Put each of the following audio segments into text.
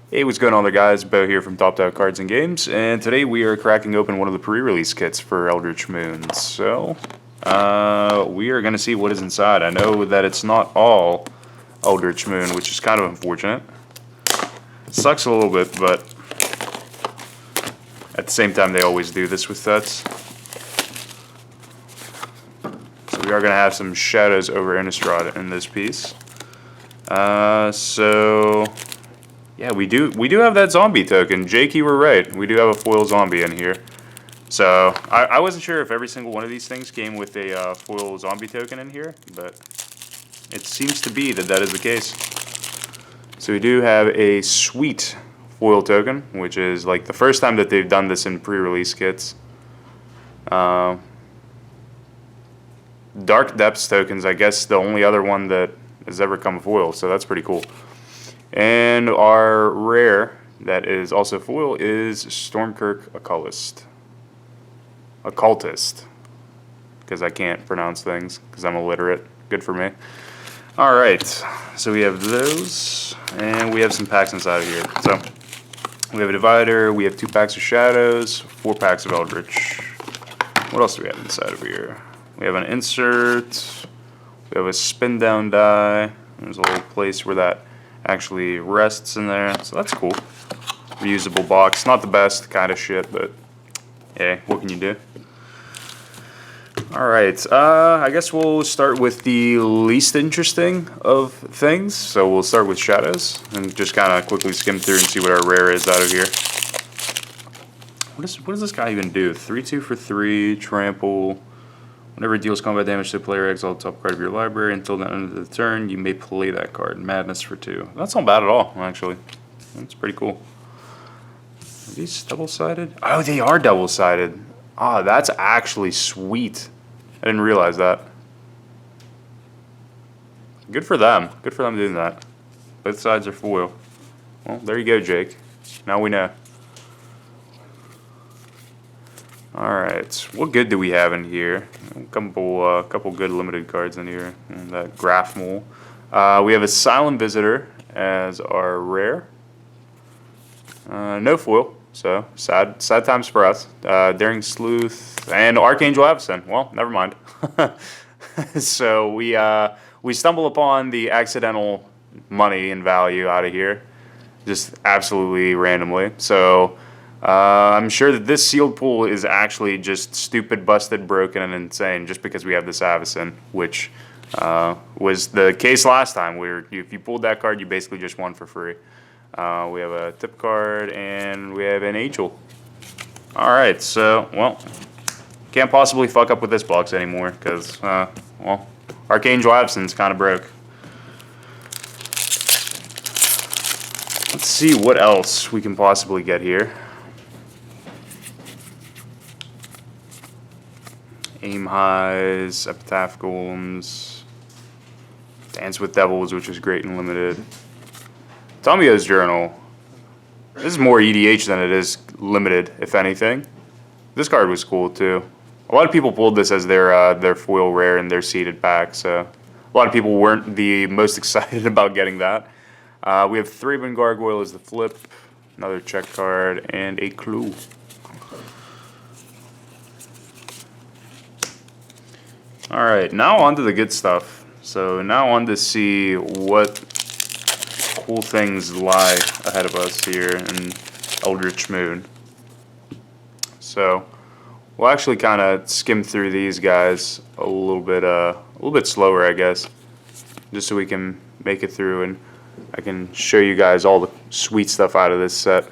Hey, what's going on there, guys? Bo here from Top Out Cards and Games, and today we are cracking open one of the pre-release kits for Eldrich Moon. So, we are going to see what is inside. I know that it's not all Eldrich Moon, which is kind of unfortunate. It sucks a little bit, but at the same time, they always do this with sets. So we are going to have some Shadows over Innistrad in this piece. Yeah, we do have that zombie token. Jake, you were right. We do have a foil zombie in here. So, I wasn't sure if every single one of these things came with a foil zombie token in here, but it seems to be that is the case. So we do have a sweet foil token, which is like the first time that they've done this in pre-release kits. Dark Depths tokens, I guess the only other one that has ever come foil, so that's pretty cool. And our rare that is also foil is Stormkirk Occultist. Because I can't pronounce things, because I'm illiterate. Good for me. Alright, so we have those, and we have some packs inside of here. So, we have a Divider, we have 2 packs of Shadows, 4 packs of Eldrich. What else do we have inside of here? We have an insert, we have a spin down die, there's a little place where that actually rests in there, so that's cool. Reusable box, not the best kind of shit, but yeah, what can you do? Alright, I guess we'll start with the least interesting of things. So we'll start with Shadows and just kind of quickly skim through and see what our rare is out of here. What does this guy even do? 3/2 for 3, trample. Whenever it deals combat damage to a player, exile the top card of your library. Until the end of the turn, you may play that card. Madness for 2. That's not bad at all, actually. That's pretty cool. Are these double-sided? Oh, they are double-sided. Ah, that's actually sweet. I didn't realize that. Good for them. Good for them doing that. Both sides are foil. Well, there you go, Jake. Now we know. Alright, what good do we have in here? A couple good limited cards in here. And that Graph Mole. We have a Silent Visitor as our rare. No foil, so sad times for us. Daring Sleuth and Archangel Avacyn. Well, never mind. So we stumble upon the accidental money and value out of here, just absolutely randomly. So. I'm sure that this sealed pool is actually just stupid, busted, broken, and insane just because we have this Avacyn, which was the case last time, where if you pulled that card, you basically just won for free. We have a tip card, and we have an Angel. Alright, so, well, can't possibly fuck up with this box anymore, because, well, Archangel Avacyn's kind of broke. Let's see what else we can possibly get here. Aim Highs, Epitaph Golems, Dance with Devils, which is great and limited. Tomio's Journal. This is more EDH than it is limited, if anything. This card was cool too. A lot of people pulled this as their foil rare in their seeded pack, so a lot of people weren't the most excited about getting that. We have Thraben Gargoyle as the flip, another check card, and a Clue. Alright, now on to the good stuff. So now on to see what cool things lie ahead of us here in Eldrich Moon. So we'll actually kind of skim through these guys a little bit slower, I guess, just so we can make it through and I can show you guys all the sweet stuff out of this set.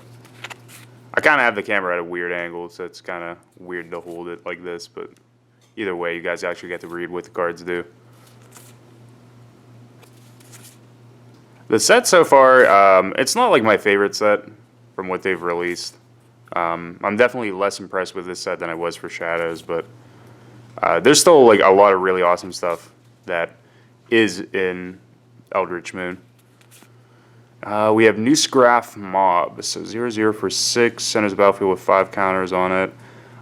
I kind of have the camera at a weird angle, so it's kind of weird to hold it like this, but either way, you guys actually get to read what the cards do. The set so far, it's not like my favorite set from what they've released. I'm definitely less impressed with this set than I was for Shadows, but there's still like a lot of really awesome stuff that is in Eldrich Moon. We have Newsgraph Mob, so 0/0 for 6, enters the battlefield with 5 counters on it.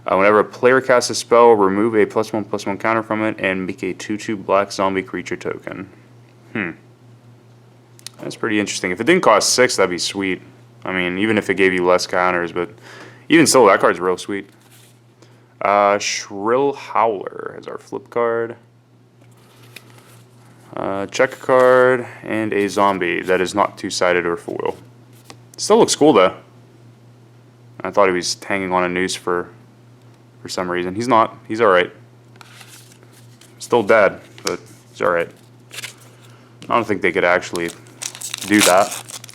Whenever a player casts a spell, remove a +1/+1 counter from it and make a 2/2 black zombie creature token. That's pretty interesting. If it didn't cost 6, that'd be sweet. I mean, even if it gave you less counters, but even still, that card's real sweet. Shrill Howler as our flip card. Check a card and a zombie that is not two-sided or foil. Still looks cool though. I thought he was hanging on a noose for some reason. He's not. He's alright. Still dead, but he's alright. I don't think they could actually do that.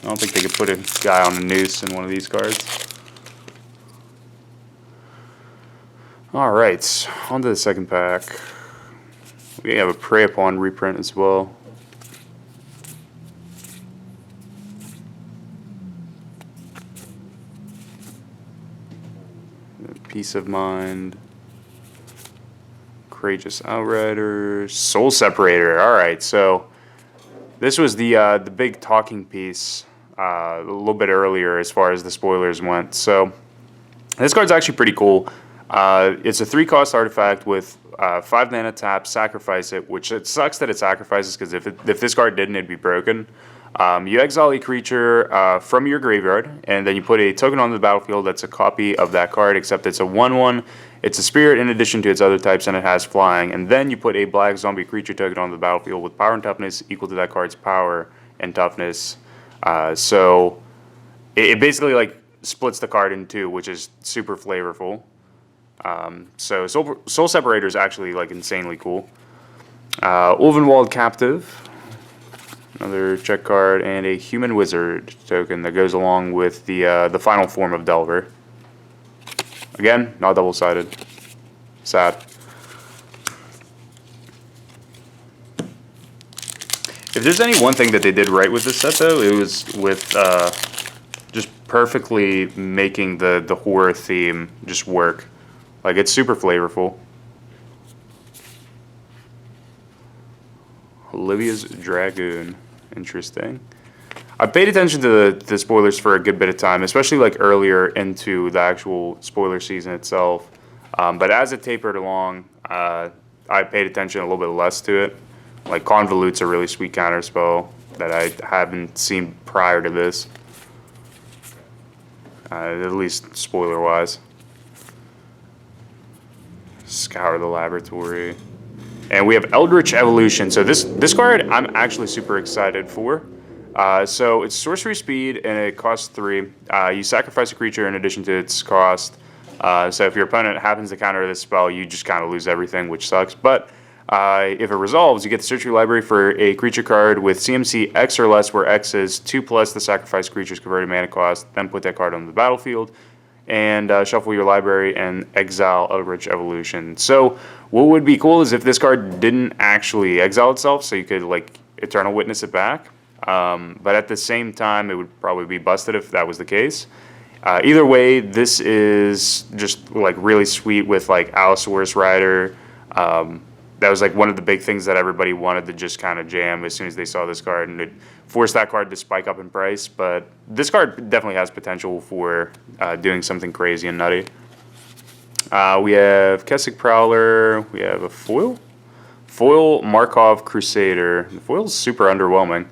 I don't think they could put a guy on a noose in one of these cards. Alright, on to the second pack. We have a Prey Upon reprint as well. Peace of Mind. Courageous Outriders. Soul Separator. Alright, so this was the big talking piece a little bit earlier as far as the spoilers went. So this card's actually pretty cool. It's a 3-cost artifact with 5 mana tap, sacrifice it, which it sucks that it sacrifices because if this card didn't, it'd be broken. You exile a creature from your graveyard, and then you put a token on the battlefield that's a copy of that card, except it's a 1/1. It's a spirit in addition to its other types, and it has flying. And then you put a black zombie creature token on the battlefield with power and toughness equal to that card's power and toughness. So it basically like splits the card in two, which is super flavorful. So Soul Separator is actually like insanely cool. Ulvenwald Captive, another check card, and a Human Wizard token that goes along with the final form of Delver. Again, not double-sided. Sad. If there's any one thing that they did right with this set, though, it was with just perfectly making the horror theme just work. Like, it's super flavorful. Olivia's Dragoon. Interesting. I paid attention to the spoilers for a good bit of time, especially like earlier into the actual spoiler season itself. But as it tapered along, I paid attention a little bit less to it. Like Convolute's a really sweet counter spell that I haven't seen prior to this. At least spoiler-wise. Scour the Laboratory. And we have Eldrich Evolution. So this card I'm actually super excited for. So it's sorcery speed and it costs 3. You sacrifice a creature in addition to its cost. So if your opponent happens to counter this spell, you just kind of lose everything, which sucks. But if it resolves, you get to search your library for a creature card with CMC X or less, where X is 2+ the sacrifice creature's converted mana cost. Then put that card on the battlefield and shuffle your library and exile Eldritch Evolution. So what would be cool is if this card didn't actually exile itself, so you could like Eternal Witness it back. But at the same time, it would probably be busted if that was the case. Either way, this is just like really sweet with like Allosaurus Rider. That was like one of the big things that everybody wanted to just kind of jam as soon as they saw this card, and it forced that card to spike up in price. But this card definitely has potential for doing something crazy and nutty. We have Kessig Prowler. We have a foil Markov Crusader. The foil's super underwhelming.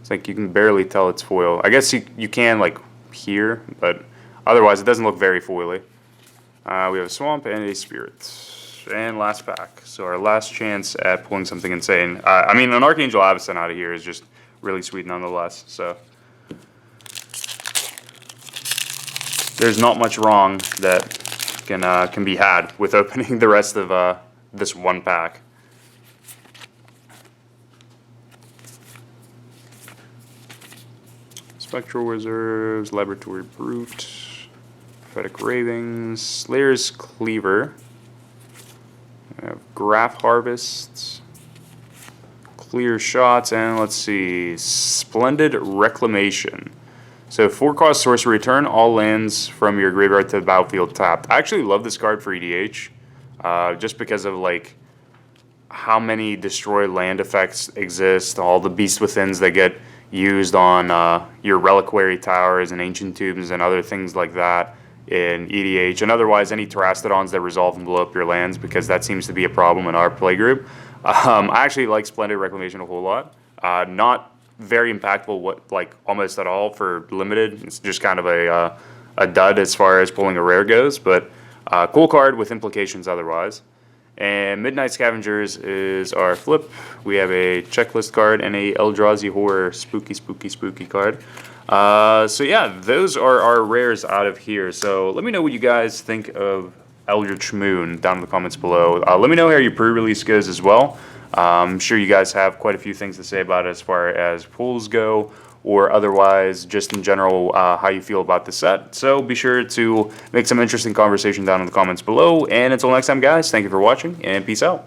It's like you can barely tell it's foil. I guess you can like here, but otherwise it doesn't look very foily. We have a Swamp and a Spirit. And last pack. So our last chance at pulling something insane. I mean, an Archangel Avacyn out of here is just really sweet nonetheless. So there's not much wrong that can be had with opening the rest of this one pack. Spectral Wizards, Laboratory Brute, Prophetic Ravings, Slayer's Cleaver. We have Graph Harvests, Clear Shots, and let's see, Splendid Reclamation. So 4-cost sorcery, return all lands from your graveyard to the battlefield tapped. I actually love this card for EDH, just because of like how many destroy land effects exist, all the Beast Withins that get used on your Reliquary Towers and Ancient Tombs and other things like that in EDH, and otherwise any Terastodons that resolve and blow up your lands, because that seems to be a problem in our play group. I actually like Splendid Reclamation a whole lot. Not very impactful, like almost at all for limited. It's just kind of a dud as far as pulling a rare goes, but cool card with implications otherwise. And Midnight Scavengers is our flip. We have a checklist card and a Eldrazi Horror spooky card. So yeah, those are our rares out of here. So let me know what you guys think of Eldritch Moon down in the comments below. Let me know how your pre-release goes as well. I'm sure you guys have quite a few things to say about it as far as pulls go, or otherwise just in general how you feel about the set. So be sure to make some interesting conversation down in the comments below. And until next time, guys, thank you for watching and peace out.